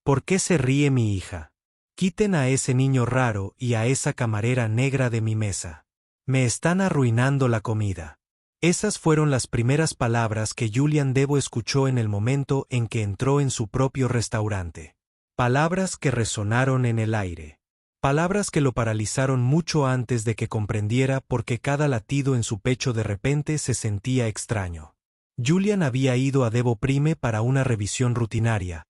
¿Por qué se ríe mi hija? Quiten a ese niño raro y a esa camarera negra de mi mesa. Me están arruinando la comida. Esas fueron las primeras palabras que Julian Debo escuchó en el momento en que entró en su propio restaurante. Palabras que resonaron en el aire. Palabras que lo paralizaron mucho antes de que comprendiera por qué cada latido en su pecho de repente se sentía extraño. Julian había ido a Debo Prime para una revisión rutinaria,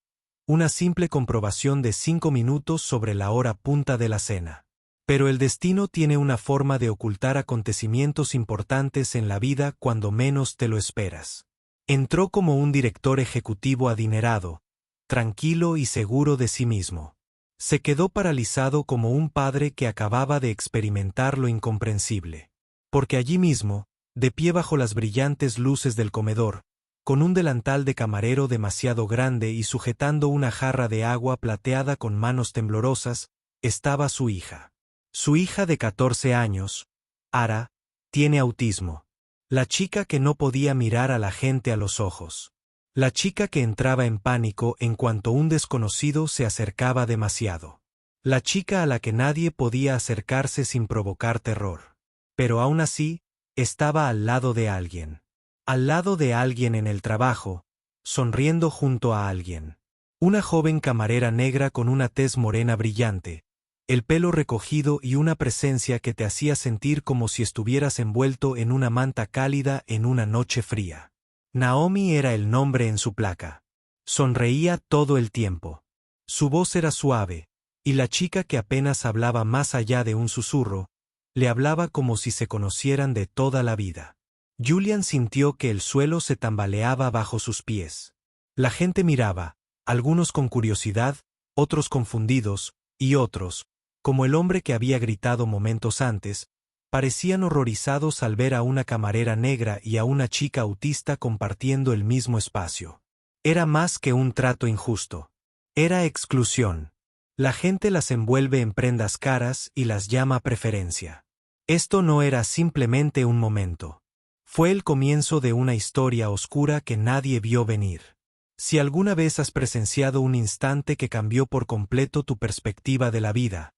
una simple comprobación de 5 minutos sobre la hora punta de la cena. Pero el destino tiene una forma de ocultar acontecimientos importantes en la vida cuando menos te lo esperas. Entró como un director ejecutivo adinerado, tranquilo y seguro de sí mismo. Se quedó paralizado como un padre que acababa de experimentar lo incomprensible. Porque allí mismo, de pie bajo las brillantes luces del comedor, con un delantal de camarero demasiado grande y sujetando una jarra de agua plateada con manos temblorosas, estaba su hija. Su hija de 14 años, Ara, tiene autismo. La chica que no podía mirar a la gente a los ojos. La chica que entraba en pánico en cuanto un desconocido se acercaba demasiado. La chica a la que nadie podía acercarse sin provocar terror. Pero aún así, estaba al lado de alguien. Al lado de alguien en el trabajo, sonriendo junto a alguien. Una joven camarera negra con una tez morena brillante, el pelo recogido y una presencia que te hacía sentir como si estuvieras envuelto en una manta cálida en una noche fría. Naomi era el nombre en su placa. Sonreía todo el tiempo. Su voz era suave, y la chica que apenas hablaba más allá de un susurro, le hablaba como si se conocieran de toda la vida. Julian sintió que el suelo se tambaleaba bajo sus pies. La gente miraba, algunos con curiosidad, otros confundidos, y otros, como el hombre que había gritado momentos antes, parecían horrorizados al ver a una camarera negra y a una chica autista compartiendo el mismo espacio. Era más que un trato injusto. Era exclusión. La gente las envuelve en prendas caras y las llama preferencia. Esto no era simplemente un momento. Fue el comienzo de una historia oscura que nadie vio venir. Si alguna vez has presenciado un instante que cambió por completo tu perspectiva de la vida,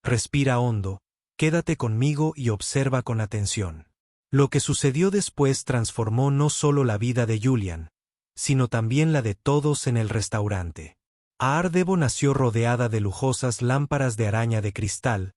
respira hondo, quédate conmigo y observa con atención. Lo que sucedió después transformó no solo la vida de Julian, sino también la de todos en el restaurante. Aar Debo nació rodeada de lujosas lámparas de araña de cristal,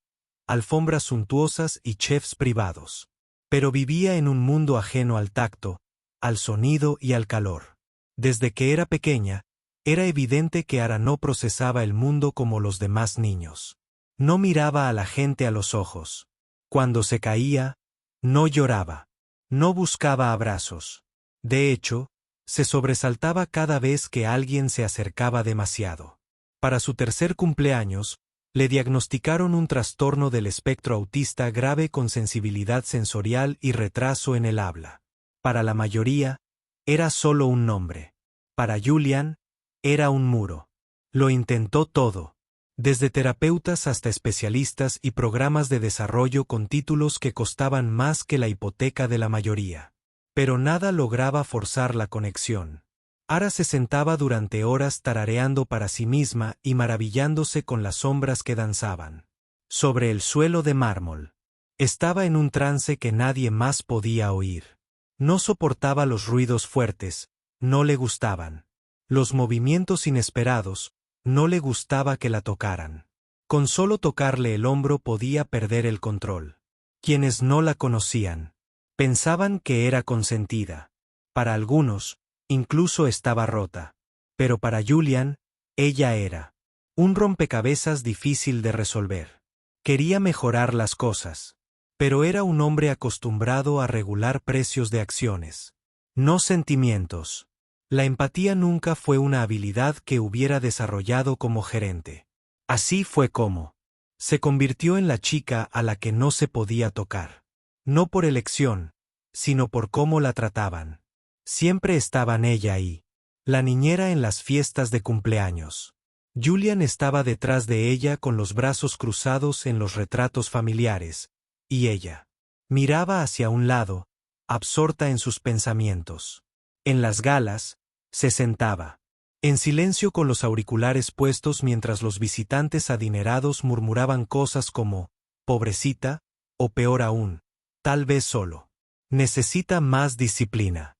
alfombras suntuosas y chefs privados. Pero vivía en un mundo ajeno al tacto, al sonido y al calor. Desde que era pequeña, era evidente que Ara no procesaba el mundo como los demás niños. No miraba a la gente a los ojos. Cuando se caía, no lloraba. No buscaba abrazos. De hecho, se sobresaltaba cada vez que alguien se acercaba demasiado. Para su tercer cumpleaños, le diagnosticaron un trastorno del espectro autista grave con sensibilidad sensorial y retraso en el habla. Para la mayoría, era solo un nombre. Para Julian, era un muro. Lo intentó todo. Desde terapeutas hasta especialistas y programas de desarrollo con títulos que costaban más que la hipoteca de la mayoría. Pero nada lograba forzar la conexión. Ara se sentaba durante horas tarareando para sí misma y maravillándose con las sombras que danzaban. Sobre el suelo de mármol. Estaba en un trance que nadie más podía oír. No soportaba los ruidos fuertes, no le gustaban. Los movimientos inesperados, no le gustaba que la tocaran. Con solo tocarle el hombro podía perder el control. Quienes no la conocían, pensaban que era consentida. Para algunos, incluso estaba rota. Pero para Julian, ella era un rompecabezas difícil de resolver. Quería mejorar las cosas, pero era un hombre acostumbrado a regular precios de acciones, no sentimientos. La empatía nunca fue una habilidad que hubiera desarrollado como gerente. Así fue como se convirtió en la chica a la que no se podía tocar. No por elección, sino por cómo la trataban. Siempre estaban ella y la niñera en las fiestas de cumpleaños. Julian estaba detrás de ella con los brazos cruzados en los retratos familiares, y ella miraba hacia un lado, absorta en sus pensamientos. En las galas, se sentaba. En silencio con los auriculares puestos mientras los visitantes adinerados murmuraban cosas como, pobrecita, o peor aún, tal vez solo. Necesita más disciplina.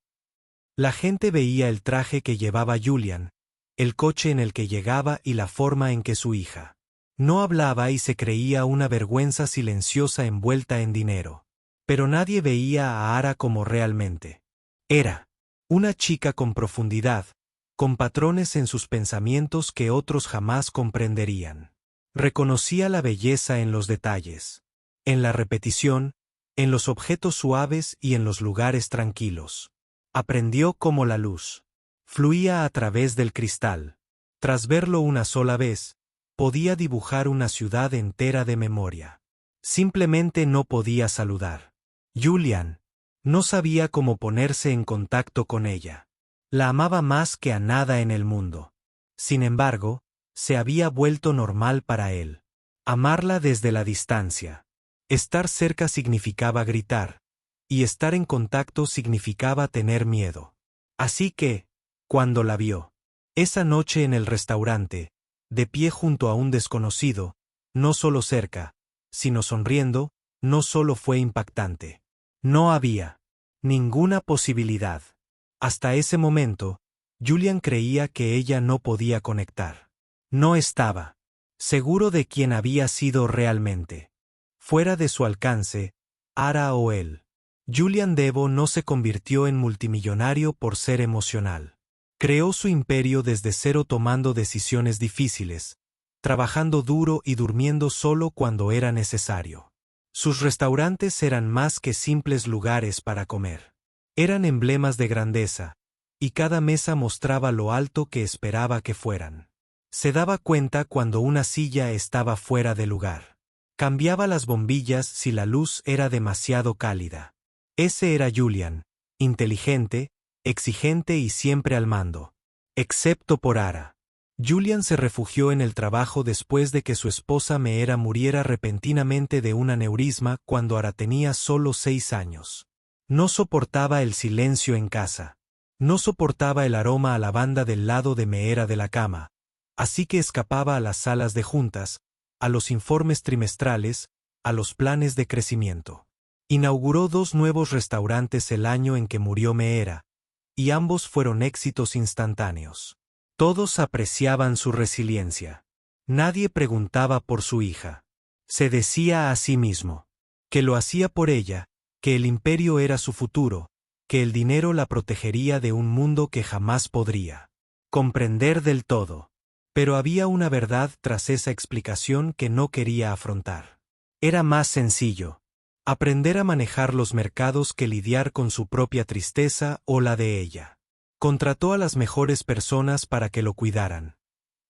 La gente veía el traje que llevaba Julian, el coche en el que llegaba y la forma en que su hija no hablaba y se creía una vergüenza silenciosa envuelta en dinero. Pero nadie veía a Ara como realmente era. Una chica con profundidad, con patrones en sus pensamientos que otros jamás comprenderían. Reconocía la belleza en los detalles, en la repetición, en los objetos suaves y en los lugares tranquilos. Aprendió cómo la luz fluía a través del cristal. Tras verlo una sola vez, podía dibujar una ciudad entera de memoria. Simplemente no podía saludar. Julian no sabía cómo ponerse en contacto con ella. La amaba más que a nada en el mundo. Sin embargo, se había vuelto normal para él. Amarla desde la distancia. Estar cerca significaba gritar, y estar en contacto significaba tener miedo. Así que, cuando la vio, esa noche en el restaurante, de pie junto a un desconocido, no solo cerca, sino sonriendo, no solo fue impactante. No había ninguna posibilidad. Hasta ese momento, Julian creía que ella no podía conectar. No estaba seguro de quién había sido realmente. Fuera de su alcance, Ara o él. Julian Devo no se convirtió en multimillonario por ser emocional. Creó su imperio desde cero tomando decisiones difíciles, trabajando duro y durmiendo solo cuando era necesario. Sus restaurantes eran más que simples lugares para comer. Eran emblemas de grandeza, y cada mesa mostraba lo alto que esperaba que fueran. Se daba cuenta cuando una silla estaba fuera de lugar. Cambiaba las bombillas si la luz era demasiado cálida. Ese era Julian, inteligente, exigente y siempre al mando. Excepto por Ara. Julian se refugió en el trabajo después de que su esposa Meera muriera repentinamente de un aneurisma cuando Ara tenía solo 6 años. No soportaba el silencio en casa. No soportaba el aroma a lavanda del lado de Meera de la cama, así que escapaba a las salas de juntas, a los informes trimestrales, a los planes de crecimiento. Inauguró 2 nuevos restaurantes el año en que murió Meera, y ambos fueron éxitos instantáneos. Todos apreciaban su resiliencia. Nadie preguntaba por su hija. Se decía a sí mismo que lo hacía por ella, que el imperio era su futuro, que el dinero la protegería de un mundo que jamás podría comprender del todo. Pero había una verdad tras esa explicación que no quería afrontar. Era más sencillo aprender a manejar los mercados que lidiar con su propia tristeza o la de ella. Contrató a las mejores personas para que lo cuidaran.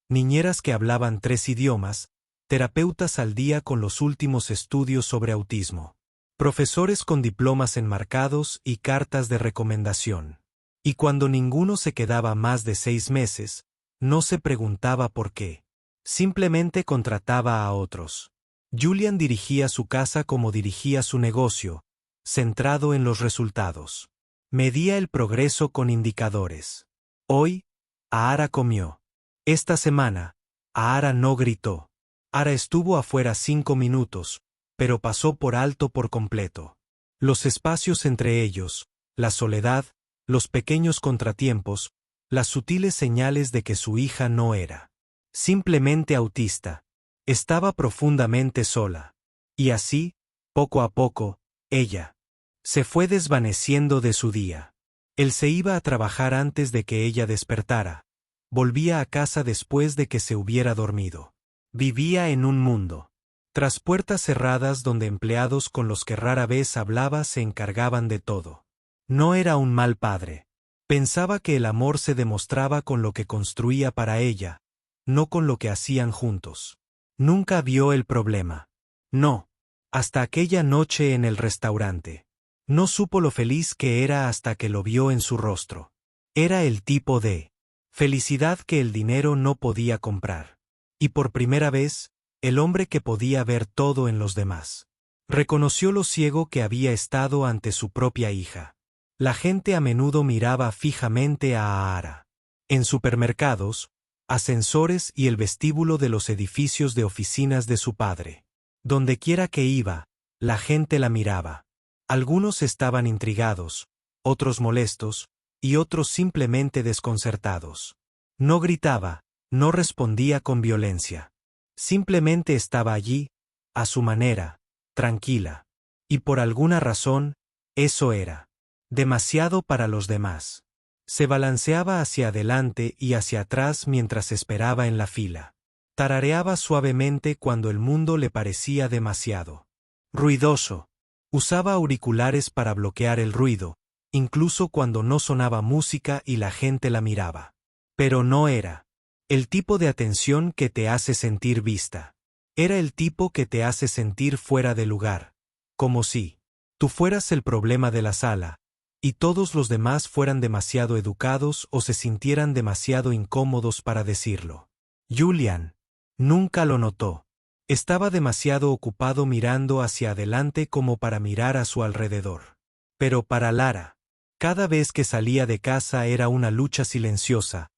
Niñeras que hablaban 3 idiomas, terapeutas al día con los últimos estudios sobre autismo, profesores con diplomas enmarcados y cartas de recomendación. Y cuando ninguno se quedaba más de 6 meses, no se preguntaba por qué. Simplemente contrataba a otros. Julian dirigía su casa como dirigía su negocio, centrado en los resultados. Medía el progreso con indicadores. Hoy, Ara comió. Esta semana, Ara no gritó. Ara estuvo afuera 5 minutos, pero pasó por alto por completo. Los espacios entre ellos, la soledad, los pequeños contratiempos, las sutiles señales de que su hija no era simplemente autista. Estaba profundamente sola. Y así, poco a poco, ella se fue desvaneciendo de su día. Él se iba a trabajar antes de que ella despertara. Volvía a casa después de que se hubiera dormido. Vivía en un mundo tras puertas cerradas donde empleados con los que rara vez hablaba se encargaban de todo. No era un mal padre. Pensaba que el amor se demostraba con lo que construía para ella, no con lo que hacían juntos. Nunca vio el problema. No. Hasta aquella noche en el restaurante. No supo lo feliz que era hasta que lo vio en su rostro. Era el tipo de felicidad que el dinero no podía comprar. Y por primera vez, el hombre que podía ver todo en los demás. Reconoció lo ciego que había estado ante su propia hija. La gente a menudo miraba fijamente a Ara. en supermercados, ascensores y el vestíbulo de los edificios de oficinas de su padre. Dondequiera que iba, la gente la miraba. Algunos estaban intrigados, otros molestos, y otros simplemente desconcertados. No gritaba, no respondía con violencia. Simplemente estaba allí, a su manera, tranquila. Y por alguna razón, eso era demasiado para los demás. Se balanceaba hacia adelante y hacia atrás mientras esperaba en la fila. Tarareaba suavemente cuando el mundo le parecía demasiado ruidoso. Usaba auriculares para bloquear el ruido, incluso cuando no sonaba música y la gente la miraba. Pero no era el tipo de atención que te hace sentir vista. Era el tipo que te hace sentir fuera de lugar, como si tú fueras el problema de la sala, y todos los demás fueran demasiado educados o se sintieran demasiado incómodos para decirlo. Julian nunca lo notó. Estaba demasiado ocupado mirando hacia adelante como para mirar a su alrededor. Pero para Lara, cada vez que salía de casa era una lucha silenciosa,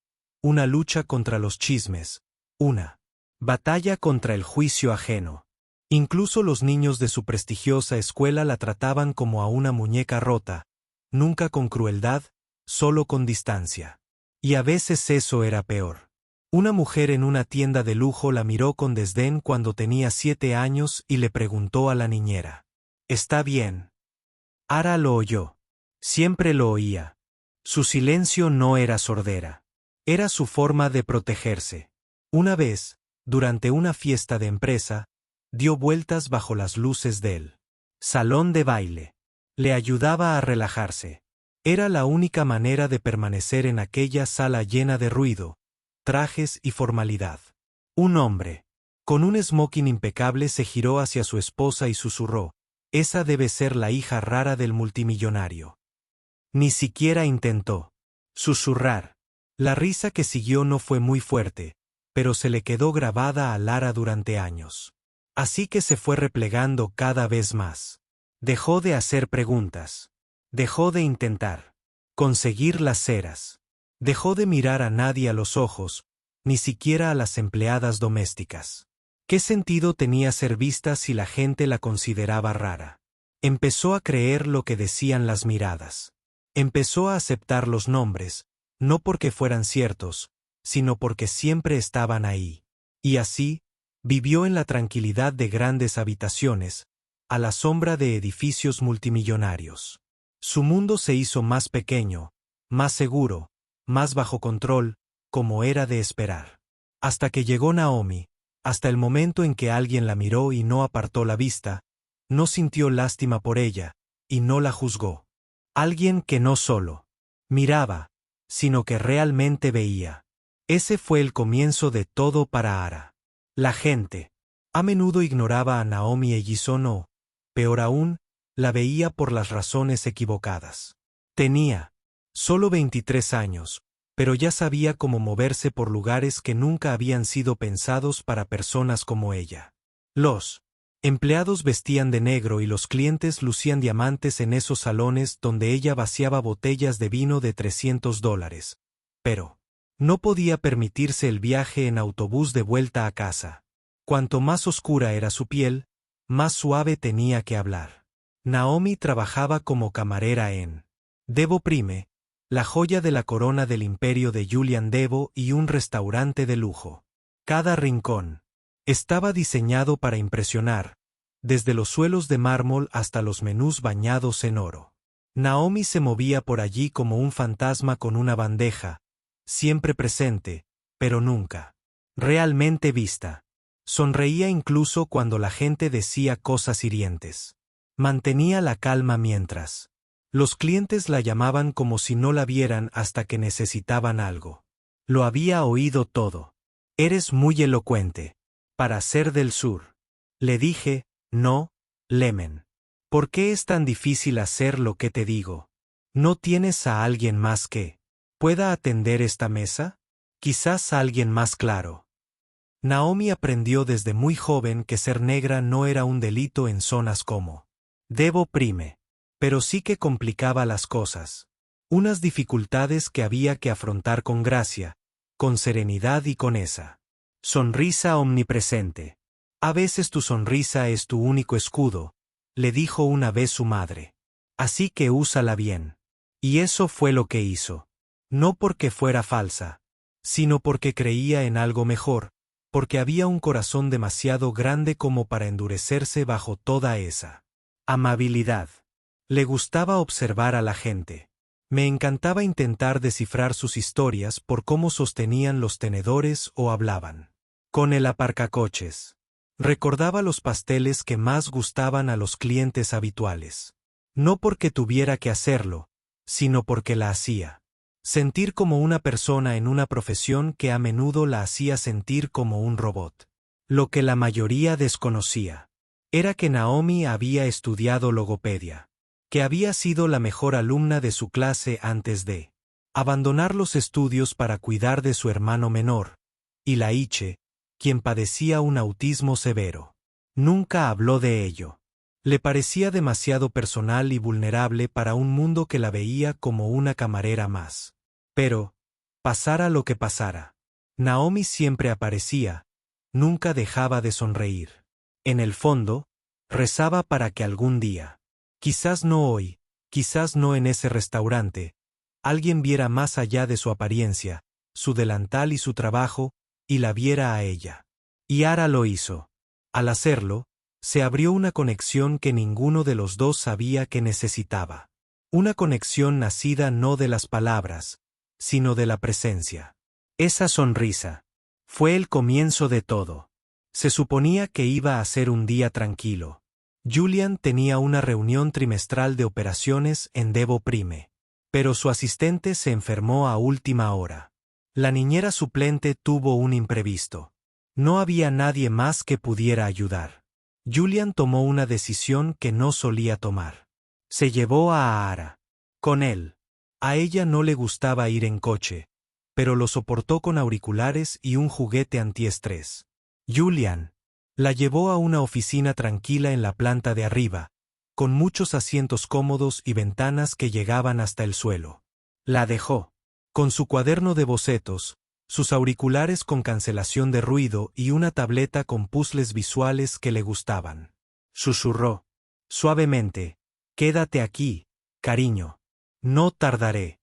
una lucha contra los chismes, una batalla contra el juicio ajeno. Incluso los niños de su prestigiosa escuela la trataban como a una muñeca rota, nunca con crueldad, solo con distancia. Y a veces eso era peor. Una mujer en una tienda de lujo la miró con desdén cuando tenía 7 años y le preguntó a la niñera: «¿Está bien?». Ara lo oyó. Siempre lo oía. Su silencio no era sordera. Era su forma de protegerse. Una vez, durante una fiesta de empresa, dio vueltas bajo las luces del salón de baile. Le ayudaba a relajarse. Era la única manera de permanecer en aquella sala llena de ruido, trajes y formalidad. Un hombre, con un smoking impecable, se giró hacia su esposa y susurró: «Esa debe ser la hija rara del multimillonario». Ni siquiera intentó susurrar. La risa que siguió no fue muy fuerte, pero se le quedó grabada a Lara durante años. Así que se fue replegando cada vez más. Dejó de hacer preguntas. Dejó de intentar conseguir las ceras. Dejó de mirar a nadie a los ojos, ni siquiera a las empleadas domésticas. ¿Qué sentido tenía ser vista si la gente la consideraba rara? Empezó a creer lo que decían las miradas. Empezó a aceptar los nombres, no porque fueran ciertos, sino porque siempre estaban ahí. Y así, vivió en la tranquilidad de grandes habitaciones, a la sombra de edificios multimillonarios. Su mundo se hizo más pequeño, más seguro, más bajo control, como era de esperar. Hasta que llegó Naomi, hasta el momento en que alguien la miró y no apartó la vista, no sintió lástima por ella, y no la juzgó. Alguien que no solo miraba, sino que realmente veía. Ese fue el comienzo de todo para Ara. La gente a menudo ignoraba a Naomi Ellison o, peor aún, la veía por las razones equivocadas. Tenía solo 23 años, pero ya sabía cómo moverse por lugares que nunca habían sido pensados para personas como ella. Los empleados vestían de negro y los clientes lucían diamantes en esos salones donde ella vaciaba botellas de vino de $300. Pero no podía permitirse el viaje en autobús de vuelta a casa. Cuanto más oscura era su piel, más suave tenía que hablar. Naomi trabajaba como camarera en Devo Prime, la joya de la corona del imperio de Julian Devo, y un restaurante de lujo. Cada rincón estaba diseñado para impresionar, desde los suelos de mármol hasta los menús bañados en oro. Naomi se movía por allí como un fantasma con una bandeja, siempre presente, pero nunca realmente vista. Sonreía incluso cuando la gente decía cosas hirientes. Mantenía la calma mientras los clientes la llamaban como si no la vieran hasta que necesitaban algo. Lo había oído todo. «Eres muy elocuente para ser del sur». Le dije: «No, Lemen. ¿Por qué es tan difícil hacer lo que te digo? ¿No tienes a alguien más que pueda atender esta mesa? Quizás alguien más claro». Naomi aprendió desde muy joven que ser negra no era un delito en zonas como Devo Prime, pero sí que complicaba las cosas. Unas dificultades que había que afrontar con gracia, con serenidad y con esa sonrisa omnipresente. A veces tu sonrisa es tu único escudo, le dijo una vez su madre. Así que úsala bien. Y eso fue lo que hizo. No porque fuera falsa, sino porque creía en algo mejor, porque había un corazón demasiado grande como para endurecerse bajo toda esa amabilidad. Le gustaba observar a la gente. Me encantaba intentar descifrar sus historias por cómo sostenían los tenedores o hablaban con el aparcacoches. Recordaba los pasteles que más gustaban a los clientes habituales. No porque tuviera que hacerlo, sino porque la hacía. Sentir como una persona en una profesión que a menudo la hacía sentir como un robot. Lo que la mayoría desconocía era que Naomi había estudiado logopedia, que había sido la mejor alumna de su clase antes de abandonar los estudios para cuidar de su hermano menor, y Laiche, quien padecía un autismo severo. Nunca habló de ello. Le parecía demasiado personal y vulnerable para un mundo que la veía como una camarera más. Pero, pasara lo que pasara, Naomi siempre aparecía, nunca dejaba de sonreír. En el fondo, rezaba para que algún día, quizás no hoy, quizás no en ese restaurante, alguien viera más allá de su apariencia, su delantal y su trabajo, y la viera a ella. Y Ara lo hizo. Al hacerlo, se abrió una conexión que ninguno de los dos sabía que necesitaba. Una conexión nacida no de las palabras, sino de la presencia. Esa sonrisa fue el comienzo de todo. Se suponía que iba a ser un día tranquilo. Julian tenía una reunión trimestral de operaciones en Devo Prime. Pero su asistente se enfermó a última hora. La niñera suplente tuvo un imprevisto. No había nadie más que pudiera ayudar. Julian tomó una decisión que no solía tomar. Se llevó a Ara con él. A ella no le gustaba ir en coche, pero lo soportó con auriculares y un juguete antiestrés. Julian la llevó a una oficina tranquila en la planta de arriba, con muchos asientos cómodos y ventanas que llegaban hasta el suelo. La dejó con su cuaderno de bocetos, sus auriculares con cancelación de ruido y una tableta con puzzles visuales que le gustaban. Susurró suavemente: «Quédate aquí, cariño. No tardaré».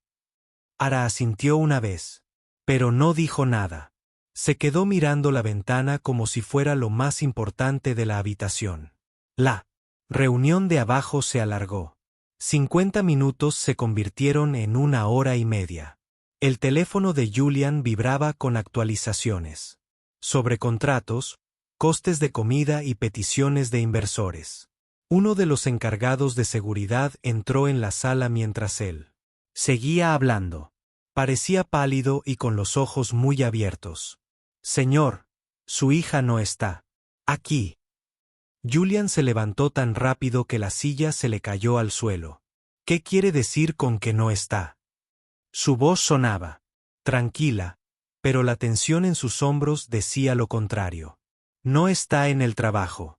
Ara asintió una vez, pero no dijo nada. Se quedó mirando la ventana como si fuera lo más importante de la habitación. La reunión de abajo se alargó. 50 minutos se convirtieron en 1 hora y media. El teléfono de Julian vibraba con actualizaciones sobre contratos, costes de comida y peticiones de inversores. Uno de los encargados de seguridad entró en la sala mientras él seguía hablando. Parecía pálido y con los ojos muy abiertos. «Señor, su hija no está aquí». Julian se levantó tan rápido que la silla se le cayó al suelo. «¿Qué quiere decir con que no está?». Su voz sonaba tranquila, pero la tensión en sus hombros decía lo contrario. «No está en el trabajo».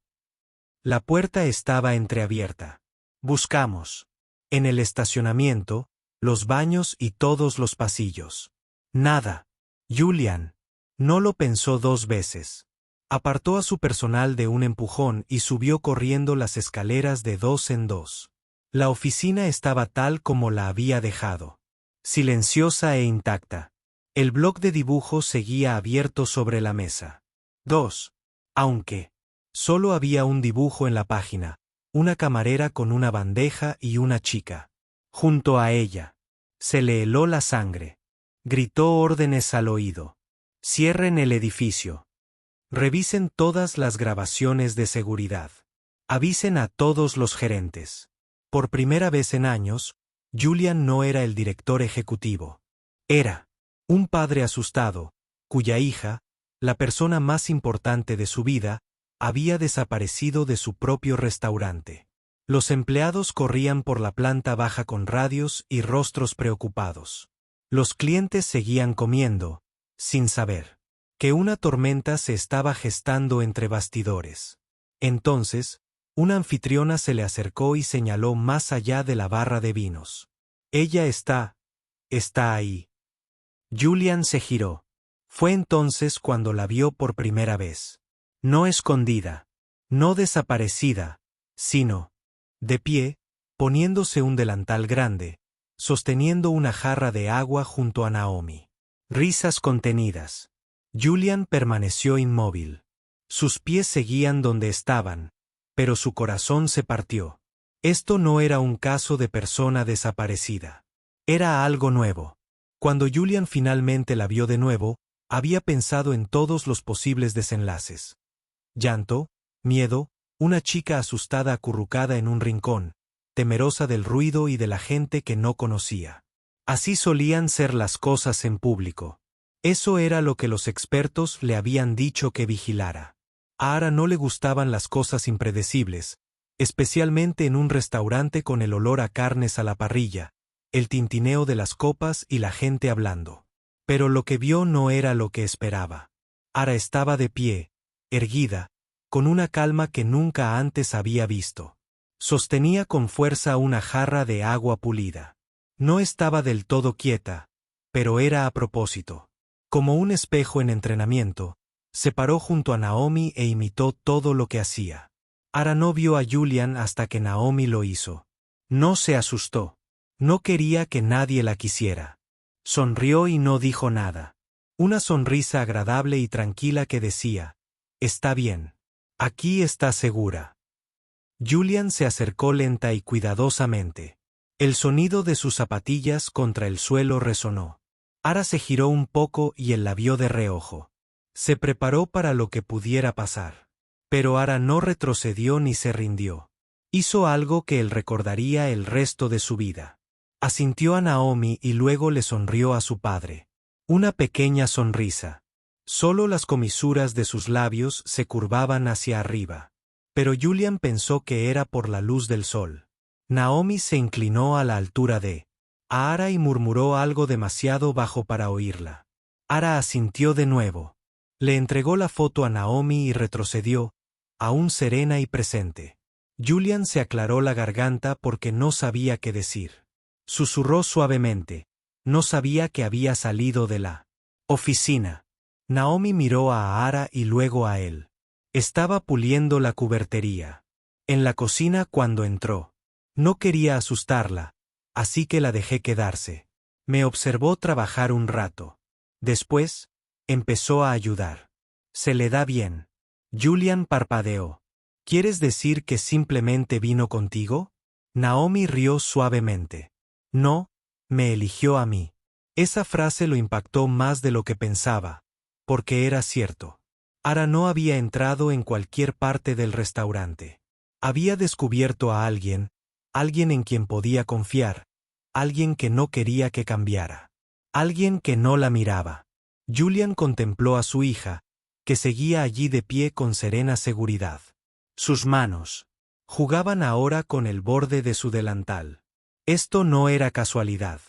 La puerta estaba entreabierta. «Buscamos en el estacionamiento, los baños y todos los pasillos. Nada». Julian no lo pensó 2 veces. Apartó a su personal de un empujón y subió corriendo las escaleras de 2 en 2. La oficina estaba tal como la había dejado. Silenciosa e intacta. El bloc de dibujos seguía abierto sobre la mesa. 2. Aunque solo había un dibujo en la página, una camarera con una bandeja y una chica junto a ella. Se le heló la sangre. Gritó órdenes al oído. «Cierren el edificio. Revisen todas las grabaciones de seguridad. Avisen a todos los gerentes». Por primera vez en años, Julian no era el director ejecutivo. Era un padre asustado, cuya hija, la persona más importante de su vida, había desaparecido de su propio restaurante. Los empleados corrían por la planta baja con radios y rostros preocupados. Los clientes seguían comiendo, sin saber que una tormenta se estaba gestando entre bastidores. Entonces, una anfitriona se le acercó y señaló más allá de la barra de vinos. «Ella está está ahí. Julian se giró. Fue entonces cuando la vio por primera vez. No escondida, no desaparecida, sino, de pie, poniéndose un delantal grande, sosteniendo una jarra de agua junto a Naomi. Risas contenidas. Julian permaneció inmóvil. Sus pies seguían donde estaban, pero su corazón se partió. Esto no era un caso de persona desaparecida. Era algo nuevo. Cuando Julian finalmente la vio de nuevo, había pensado en todos los posibles desenlaces. Llanto, miedo, una chica asustada acurrucada en un rincón, temerosa del ruido y de la gente que no conocía. Así solían ser las cosas en público. Eso era lo que los expertos le habían dicho que vigilara. A Ara no le gustaban las cosas impredecibles, especialmente en un restaurante con el olor a carnes a la parrilla, el tintineo de las copas y la gente hablando. Pero lo que vio no era lo que esperaba. Ara estaba de pie, erguida, con una calma que nunca antes había visto. Sostenía con fuerza una jarra de agua pulida. No estaba del todo quieta, pero era a propósito. Como un espejo en entrenamiento, se paró junto a Naomi e imitó todo lo que hacía. Ara no vio a Julian hasta que Naomi lo hizo. No se asustó. No quería que nadie la quisiera. Sonrió y no dijo nada. Una sonrisa agradable y tranquila que decía, «Está bien. Aquí está segura». Julian se acercó lenta y cuidadosamente. El sonido de sus zapatillas contra el suelo resonó. Ara se giró un poco y él la vio de reojo. Se preparó para lo que pudiera pasar. Pero Ara no retrocedió ni se rindió. Hizo algo que él recordaría el resto de su vida. Asintió a Naomi y luego le sonrió a su padre. Una pequeña sonrisa. Solo las comisuras de sus labios se curvaban hacia arriba. Pero Julian pensó que era por la luz del sol. Naomi se inclinó a la altura de Ara y murmuró algo demasiado bajo para oírla. Ara asintió de nuevo. Le entregó la foto a Naomi y retrocedió, aún serena y presente. Julian se aclaró la garganta porque no sabía qué decir. Susurró suavemente. No sabía que había salido de la oficina. Naomi miró a Ara y luego a él. Estaba puliendo la cubertería. En la cocina cuando entró. No quería asustarla, así que la dejé quedarse. Me observó trabajar un rato. Después, empezó a ayudar. «¿Se le da bien?» Julian parpadeó. «¿Quieres decir que simplemente vino contigo?» Naomi rió suavemente. «No, me eligió a mí». Esa frase lo impactó más de lo que pensaba, porque era cierto. Ara no había entrado en cualquier parte del restaurante. Había descubierto a alguien en quien podía confiar, alguien que no quería que cambiara, alguien que no la miraba. Julian contempló a su hija, que seguía allí de pie con serena seguridad. Sus manos jugaban ahora con el borde de su delantal. Esto no era casualidad.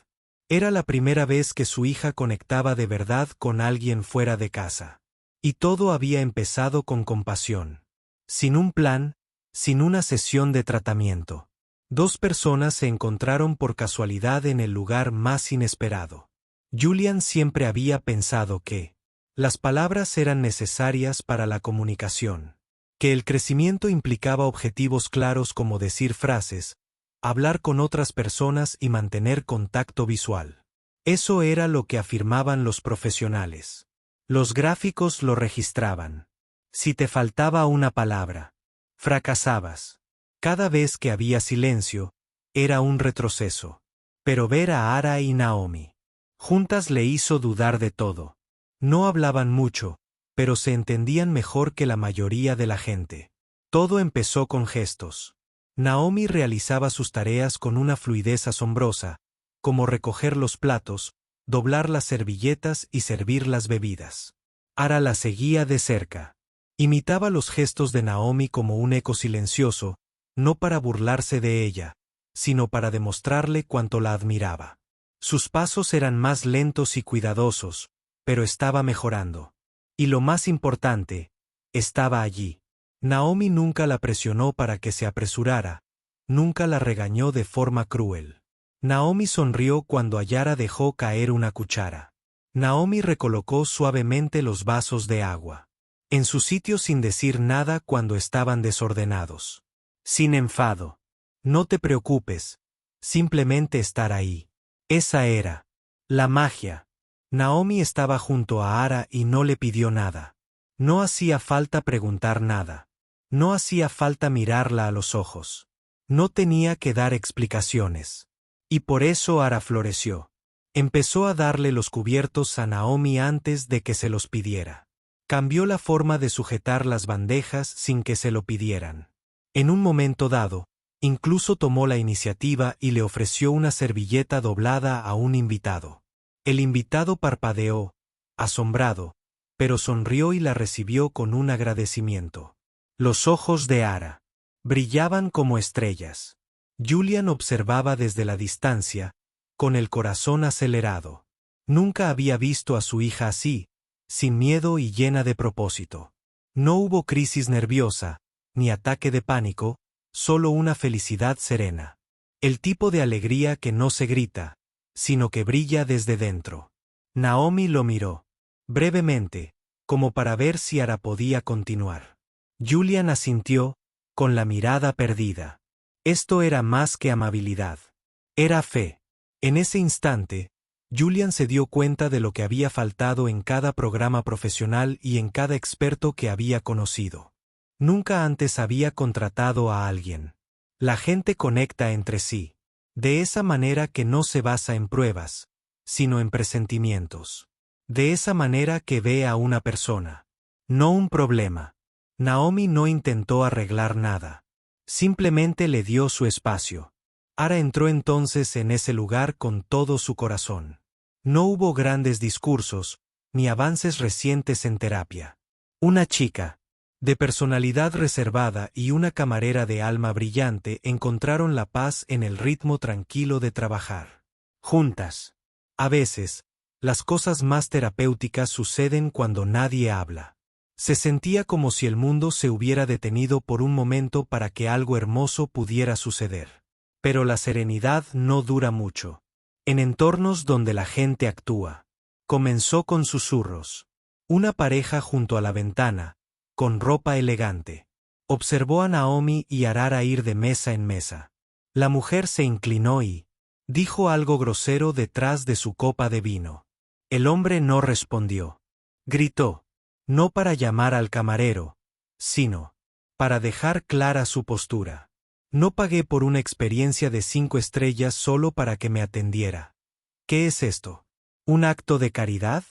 Era la primera vez que su hija conectaba de verdad con alguien fuera de casa. Y todo había empezado con compasión. Sin un plan, sin una sesión de tratamiento. Dos personas se encontraron por casualidad en el lugar más inesperado. Julian siempre había pensado que las palabras eran necesarias para la comunicación, que el crecimiento implicaba objetivos claros como decir frases, hablar con otras personas y mantener contacto visual. Eso era lo que afirmaban los profesionales. Los gráficos lo registraban. Si te faltaba una palabra, fracasabas. Cada vez que había silencio, era un retroceso. Pero ver a Ara y Naomi juntas le hizo dudar de todo. No hablaban mucho, pero se entendían mejor que la mayoría de la gente. Todo empezó con gestos. Naomi realizaba sus tareas con una fluidez asombrosa, como recoger los platos, doblar las servilletas y servir las bebidas. Ara la seguía de cerca. Imitaba los gestos de Naomi como un eco silencioso, no para burlarse de ella, sino para demostrarle cuánto la admiraba. Sus pasos eran más lentos y cuidadosos, pero estaba mejorando. Y lo más importante, estaba allí. Naomi nunca la presionó para que se apresurara, nunca la regañó de forma cruel. Naomi sonrió cuando Ayara dejó caer una cuchara. Naomi recolocó suavemente los vasos de agua en su sitio sin decir nada cuando estaban desordenados. Sin enfado. No te preocupes. Simplemente estar ahí. Esa era la magia. Naomi estaba junto a Ara y no le pidió nada. No hacía falta preguntar nada. No hacía falta mirarla a los ojos. No tenía que dar explicaciones. Y por eso Ara floreció. Empezó a darle los cubiertos a Naomi antes de que se los pidiera. Cambió la forma de sujetar las bandejas sin que se lo pidieran. En un momento dado, incluso tomó la iniciativa y le ofreció una servilleta doblada a un invitado. El invitado parpadeó, asombrado, pero sonrió y la recibió con un agradecimiento. Los ojos de Ara brillaban como estrellas. Julian observaba desde la distancia, con el corazón acelerado. Nunca había visto a su hija así, sin miedo y llena de propósito. No hubo crisis nerviosa, ni ataque de pánico, solo una felicidad serena. El tipo de alegría que no se grita, sino que brilla desde dentro. Naomi lo miró, brevemente, como para ver si Ara podía continuar. Julian asintió, con la mirada perdida. Esto era más que amabilidad. Era fe. En ese instante, Julian se dio cuenta de lo que había faltado en cada programa profesional y en cada experto que había conocido. Nunca antes había contratado a alguien. La gente conecta entre sí, de esa manera que no se basa en pruebas, sino en presentimientos. De esa manera que ve a una persona, no un problema. Naomi no intentó arreglar nada. Simplemente le dio su espacio. Ara entró entonces en ese lugar con todo su corazón. No hubo grandes discursos, ni avances recientes en terapia. Una chica, de personalidad reservada y una camarera de alma brillante encontraron la paz en el ritmo tranquilo de trabajar. Juntas. A veces, las cosas más terapéuticas suceden cuando nadie habla. Se sentía como si el mundo se hubiera detenido por un momento para que algo hermoso pudiera suceder. Pero la serenidad no dura mucho. En entornos donde la gente actúa. Comenzó con susurros. Una pareja junto a la ventana, con ropa elegante. Observó a Naomi y a Ara ir de mesa en mesa. La mujer se inclinó y dijo algo grosero detrás de su copa de vino. El hombre no respondió. Gritó, no para llamar al camarero, sino para dejar clara su postura. No pagué por una experiencia de 5 estrellas solo para que me atendiera. ¿Qué es esto? ¿Un acto de caridad?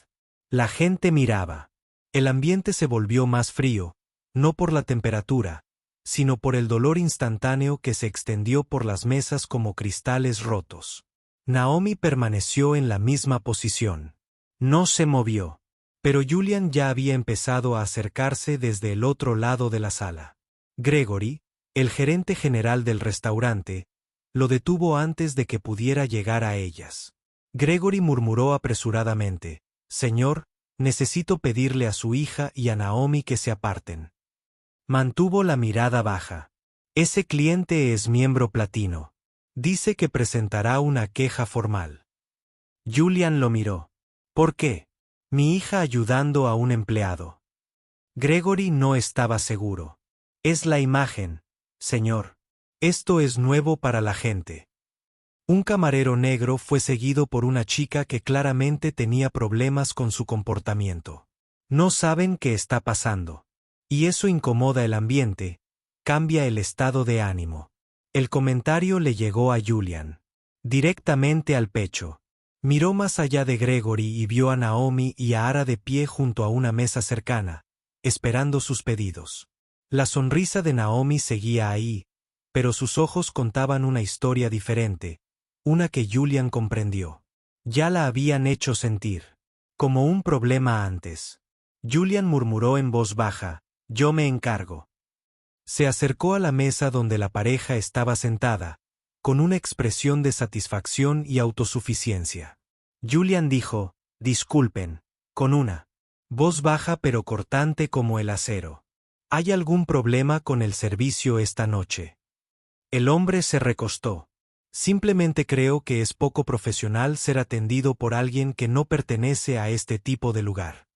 La gente miraba. El ambiente se volvió más frío, no por la temperatura, sino por el dolor instantáneo que se extendió por las mesas como cristales rotos. Naomi permaneció en la misma posición. No se movió. Pero Julian ya había empezado a acercarse desde el otro lado de la sala. Gregory, el gerente general del restaurante, lo detuvo antes de que pudiera llegar a ellas. Gregory murmuró apresuradamente, «Señor, necesito pedirle a su hija y a Naomi que se aparten». Mantuvo la mirada baja. «Ese cliente es miembro platino. Dice que presentará una queja formal». Julian lo miró. «¿Por qué? Mi hija ayudando a un empleado». Gregory no estaba seguro. «Es la imagen, señor. Esto es nuevo para la gente». Un camarero negro fue seguido por una chica que claramente tenía problemas con su comportamiento. No saben qué está pasando. Y eso incomoda el ambiente, cambia el estado de ánimo. El comentario le llegó a Julian. Directamente al pecho. Miró más allá de Gregory y vio a Naomi y a Ara de pie junto a una mesa cercana, esperando sus pedidos. La sonrisa de Naomi seguía ahí, pero sus ojos contaban una historia diferente, una que Julian comprendió. Ya la habían hecho sentir como un problema antes. Julian murmuró en voz baja, «Yo me encargo». Se acercó a la mesa donde la pareja estaba sentada, con una expresión de satisfacción y autosuficiencia. Julian dijo, «Disculpen», con una voz baja pero cortante como el acero. «¿Hay algún problema con el servicio esta noche?» El hombre se recostó. Simplemente creo que es poco profesional ser atendido por alguien que no pertenece a este tipo de lugar.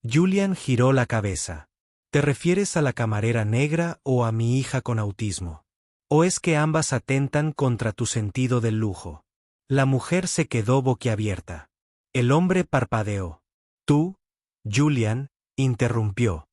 Julian giró la cabeza. ¿Te refieres a la camarera negra o a mi hija con autismo? ¿O es que ambas atentan contra tu sentido del lujo? La mujer se quedó boquiabierta. El hombre parpadeó. Tú, Julian, interrumpió.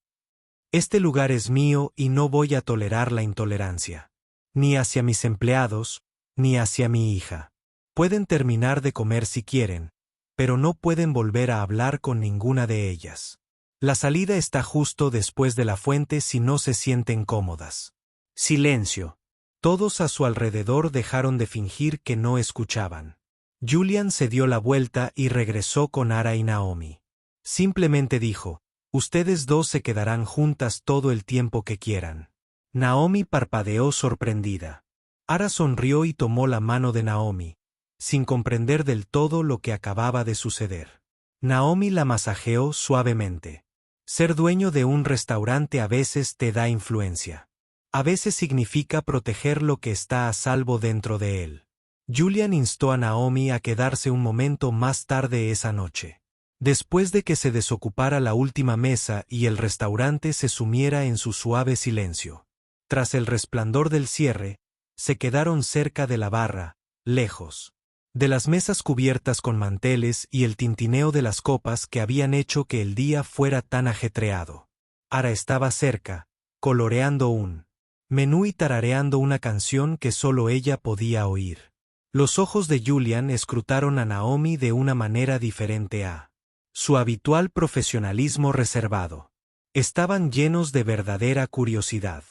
Este lugar es mío y no voy a tolerar la intolerancia. Ni hacia mis empleados, ni hacia mi hija. Pueden terminar de comer si quieren, pero no pueden volver a hablar con ninguna de ellas. La salida está justo después de la fuente si no se sienten cómodas. Silencio. Todos a su alrededor dejaron de fingir que no escuchaban. Julian se dio la vuelta y regresó con Ara y Naomi. Simplemente dijo, ustedes dos se quedarán juntas todo el tiempo que quieran. Naomi parpadeó sorprendida. Ara sonrió y tomó la mano de Naomi, sin comprender del todo lo que acababa de suceder. Naomi la masajeó suavemente. Ser dueño de un restaurante a veces te da influencia. A veces significa proteger lo que está a salvo dentro de él. Julian instó a Naomi a quedarse un momento más tarde esa noche. Después de que se desocupara la última mesa y el restaurante se sumiera en su suave silencio. Tras el resplandor del cierre, se quedaron cerca de la barra, lejos de las mesas cubiertas con manteles y el tintineo de las copas que habían hecho que el día fuera tan ajetreado. Ara estaba cerca, coloreando un menú y tarareando una canción que solo ella podía oír. Los ojos de Julian escrutaron a Naomi de una manera diferente a su habitual profesionalismo reservado. Estaban llenos de verdadera curiosidad.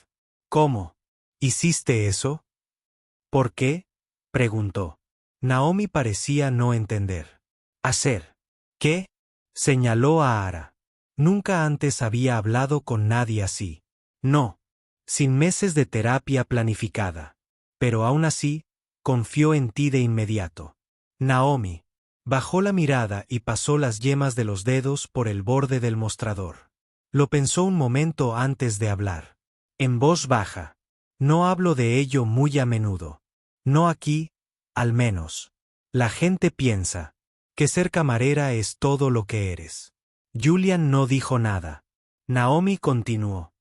¿Cómo? ¿Hiciste eso? ¿Por qué? Preguntó. Naomi parecía no entender. ¿Hacer qué? Señaló a Ara. Nunca antes había hablado con nadie así. No. Sin meses de terapia planificada. Pero aún así, confió en ti de inmediato. Naomi bajó la mirada y pasó las yemas de los dedos por el borde del mostrador. Lo pensó un momento antes de hablar. En voz baja. No hablo de ello muy a menudo. No aquí, al menos. La gente piensa que ser camarera es todo lo que eres. Julian no dijo nada. Naomi continuó.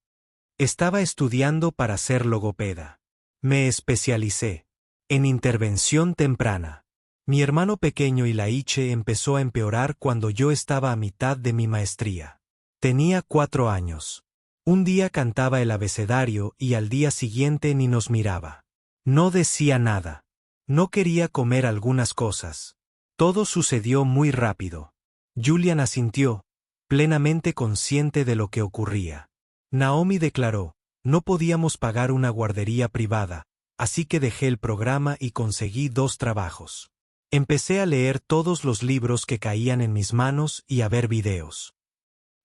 Estaba estudiando para ser logopeda. Me especialicé en intervención temprana. Mi hermano pequeño Ilaiche empezó a empeorar cuando yo estaba a mitad de mi maestría. Tenía 4 años. Un día cantaba el abecedario y al día siguiente ni nos miraba. No decía nada. No quería comer algunas cosas. Todo sucedió muy rápido. Julian asintió, plenamente consciente de lo que ocurría. Naomi declaró, no podíamos pagar una guardería privada, así que dejé el programa y conseguí 2 trabajos. Empecé a leer todos los libros que caían en mis manos y a ver videos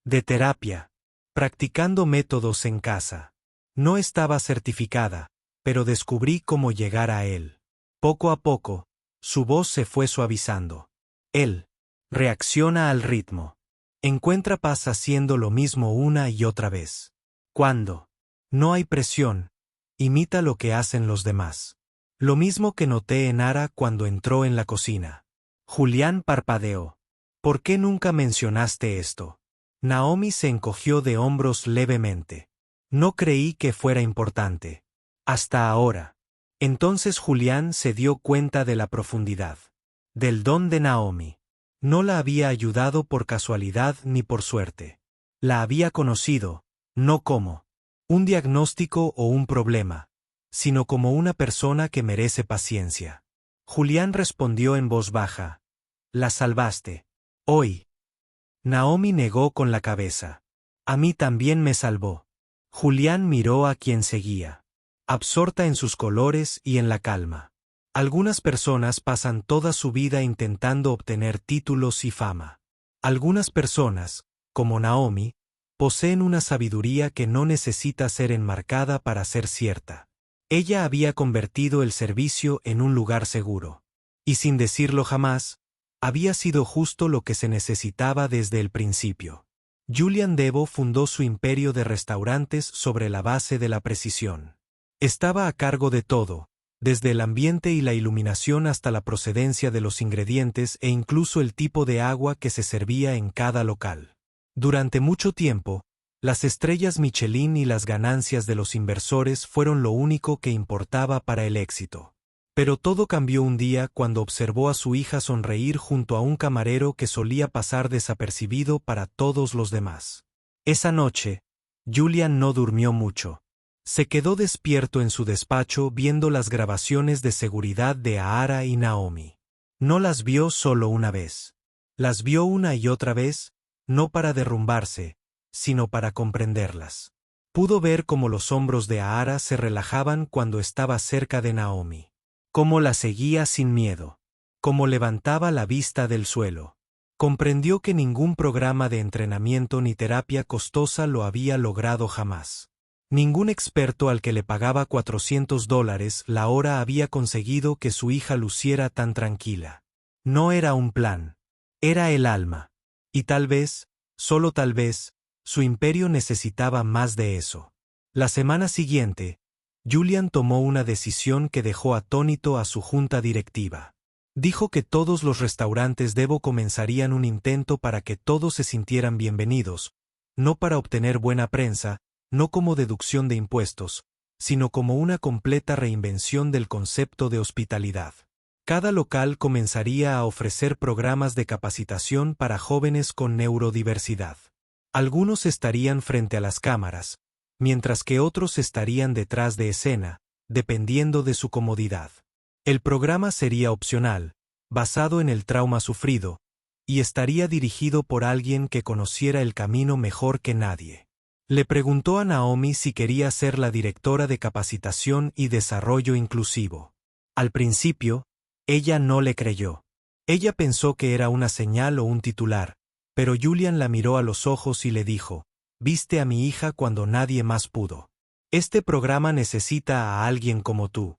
de terapia, practicando métodos en casa. No estaba certificada, pero descubrí cómo llegar a él. Poco a poco, su voz se fue suavizando. Él reacciona al ritmo. Encuentra paz haciendo lo mismo una y otra vez. Cuando no hay presión, imita lo que hacen los demás. Lo mismo que noté en Ara cuando entró en la cocina. Julián parpadeó. ¿Por qué nunca mencionaste esto? Naomi se encogió de hombros levemente. No creí que fuera importante. Hasta ahora. Entonces Julián se dio cuenta de la profundidad del don de Naomi. No la había ayudado por casualidad ni por suerte. La había conocido, no como un diagnóstico o un problema, sino como una persona que merece paciencia. Julián respondió en voz baja. La salvaste. Hoy. Naomi negó con la cabeza. A mí también me salvó. Julián miró a quien seguía, absorta en sus colores y en la calma. Algunas personas pasan toda su vida intentando obtener títulos y fama. Algunas personas, como Naomi, poseen una sabiduría que no necesita ser enmarcada para ser cierta. Ella había convertido el servicio en un lugar seguro. Y sin decirlo jamás, había sido justo lo que se necesitaba desde el principio. Julian Devo fundó su imperio de restaurantes sobre la base de la precisión. Estaba a cargo de todo, desde el ambiente y la iluminación hasta la procedencia de los ingredientes e incluso el tipo de agua que se servía en cada local. Durante mucho tiempo, las estrellas Michelin y las ganancias de los inversores fueron lo único que importaba para el éxito. Pero todo cambió un día cuando observó a su hija sonreír junto a un camarero que solía pasar desapercibido para todos los demás. Esa noche, Julian no durmió mucho. Se quedó despierto en su despacho viendo las grabaciones de seguridad de Ahara y Naomi. No las vio solo una vez. Las vio una y otra vez, no para derrumbarse, sino para comprenderlas. Pudo ver cómo los hombros de Ahara se relajaban cuando estaba cerca de Naomi. Cómo la seguía sin miedo. Cómo levantaba la vista del suelo. Comprendió que ningún programa de entrenamiento ni terapia costosa lo había logrado jamás. Ningún experto al que le pagaba $400 la hora había conseguido que su hija luciera tan tranquila. No era un plan. Era el alma. Y tal vez, solo tal vez, su imperio necesitaba más de eso. La semana siguiente, Julian tomó una decisión que dejó atónito a su junta directiva. Dijo que todos los restaurantes Devo comenzarían un intento para que todos se sintieran bienvenidos, no para obtener buena prensa, no como deducción de impuestos, sino como una completa reinvención del concepto de hospitalidad. Cada local comenzaría a ofrecer programas de capacitación para jóvenes con neurodiversidad. Algunos estarían frente a las cámaras, mientras que otros estarían detrás de escena, dependiendo de su comodidad. El programa sería opcional, basado en el trauma sufrido, y estaría dirigido por alguien que conociera el camino mejor que nadie. Le preguntó a Naomi si quería ser la directora de capacitación y desarrollo inclusivo. Al principio, ella no le creyó. Ella pensó que era una señal o un titular, pero Julian la miró a los ojos y le dijo: «Viste a mi hija cuando nadie más pudo. Este programa necesita a alguien como tú».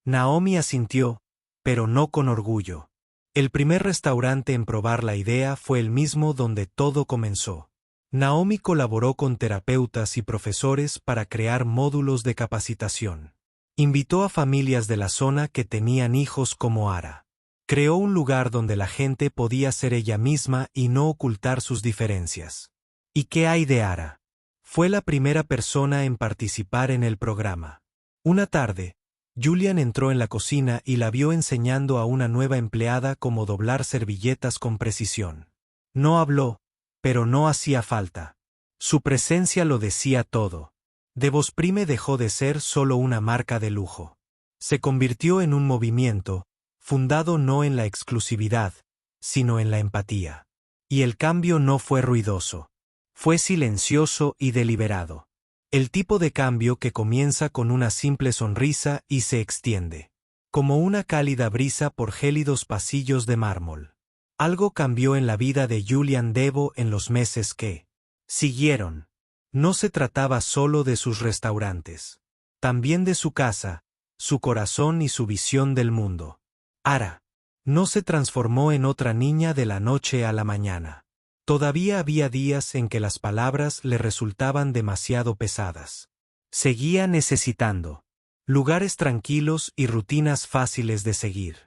Naomi asintió, pero no con orgullo. El primer restaurante en probar la idea fue el mismo donde todo comenzó. Naomi colaboró con terapeutas y profesores para crear módulos de capacitación. Invitó a familias de la zona que tenían hijos como Ahara. Creó un lugar donde la gente podía ser ella misma y no ocultar sus diferencias. ¿Y qué hay de Ahara? Fue la primera persona en participar en el programa. Una tarde, Julian entró en la cocina y la vio enseñando a una nueva empleada cómo doblar servilletas con precisión. No habló, pero no hacía falta. Su presencia lo decía todo. Devosprime dejó de ser solo una marca de lujo. Se convirtió en un movimiento, fundado no en la exclusividad, sino en la empatía. Y el cambio no fue ruidoso. Fue silencioso y deliberado. El tipo de cambio que comienza con una simple sonrisa y se extiende. Como una cálida brisa por gélidos pasillos de mármol. Algo cambió en la vida de Julian Devo en los meses que siguieron. No se trataba solo de sus restaurantes. También de su casa, su corazón y su visión del mundo. Ahara no se transformó en otra niña de la noche a la mañana. Todavía había días en que las palabras le resultaban demasiado pesadas. Seguía necesitando lugares tranquilos y rutinas fáciles de seguir.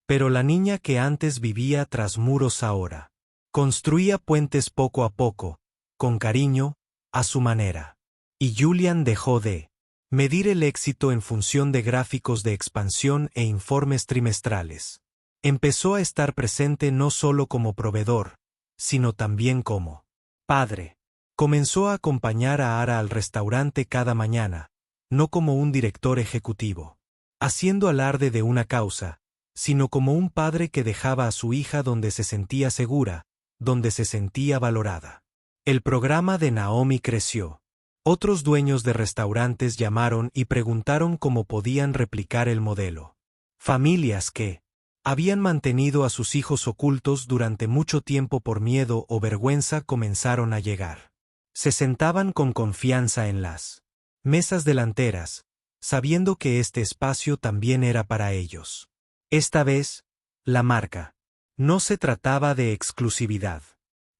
Pero la niña que antes vivía tras muros ahora construía puentes poco a poco, con cariño, a su manera. Y Julian dejó de medir el éxito en función de gráficos de expansión e informes trimestrales. Empezó a estar presente no solo como proveedor, sino también como padre. Comenzó a acompañar a Ahara al restaurante cada mañana, no como un director ejecutivo, haciendo alarde de una causa, sino como un padre que dejaba a su hija donde se sentía segura, donde se sentía valorada. El programa de Naomi creció. Otros dueños de restaurantes llamaron y preguntaron cómo podían replicar el modelo. Familias que habían mantenido a sus hijos ocultos durante mucho tiempo por miedo o vergüenza comenzaron a llegar. Se sentaban con confianza en las mesas delanteras, sabiendo que este espacio también era para ellos. Esta vez, la marca. No se trataba de exclusividad.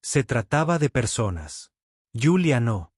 Se trataba de personas. Julia no.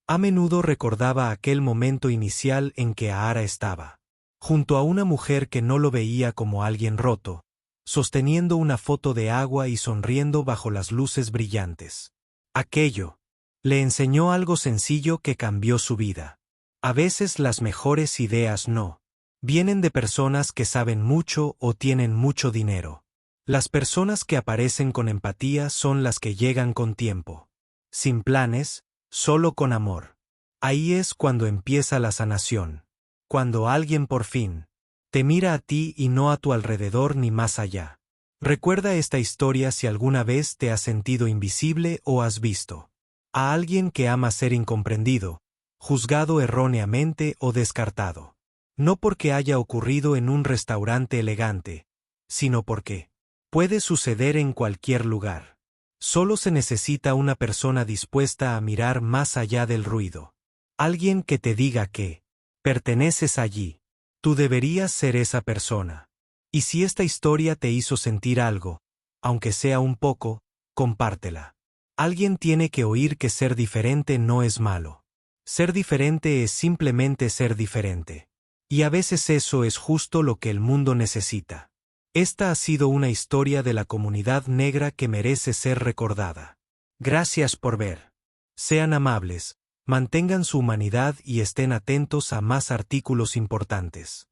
A menudo recordaba aquel momento inicial en que Ahara estaba junto a una mujer que no lo veía como alguien roto, sosteniendo una foto de agua y sonriendo bajo las luces brillantes. Aquello le enseñó algo sencillo que cambió su vida. A veces las mejores ideas no vienen de personas que saben mucho o tienen mucho dinero. Las personas que aparecen con empatía son las que llegan con tiempo. Sin planes, solo con amor. Ahí es cuando empieza la sanación. Cuando alguien por fin te mira a ti y no a tu alrededor ni más allá. Recuerda esta historia si alguna vez te has sentido invisible o has visto a alguien que ama ser incomprendido, juzgado erróneamente o descartado. No porque haya ocurrido en un restaurante elegante, sino porque puede suceder en cualquier lugar. Solo se necesita una persona dispuesta a mirar más allá del ruido. Alguien que te diga que perteneces allí. Tú deberías ser esa persona. Y si esta historia te hizo sentir algo, aunque sea un poco, compártela. Alguien tiene que oír que ser diferente no es malo. Ser diferente es simplemente ser diferente. Y a veces eso es justo lo que el mundo necesita. Esta ha sido una historia de la comunidad negra que merece ser recordada. Gracias por ver. Sean amables, mantengan su humanidad y estén atentos a más artículos importantes.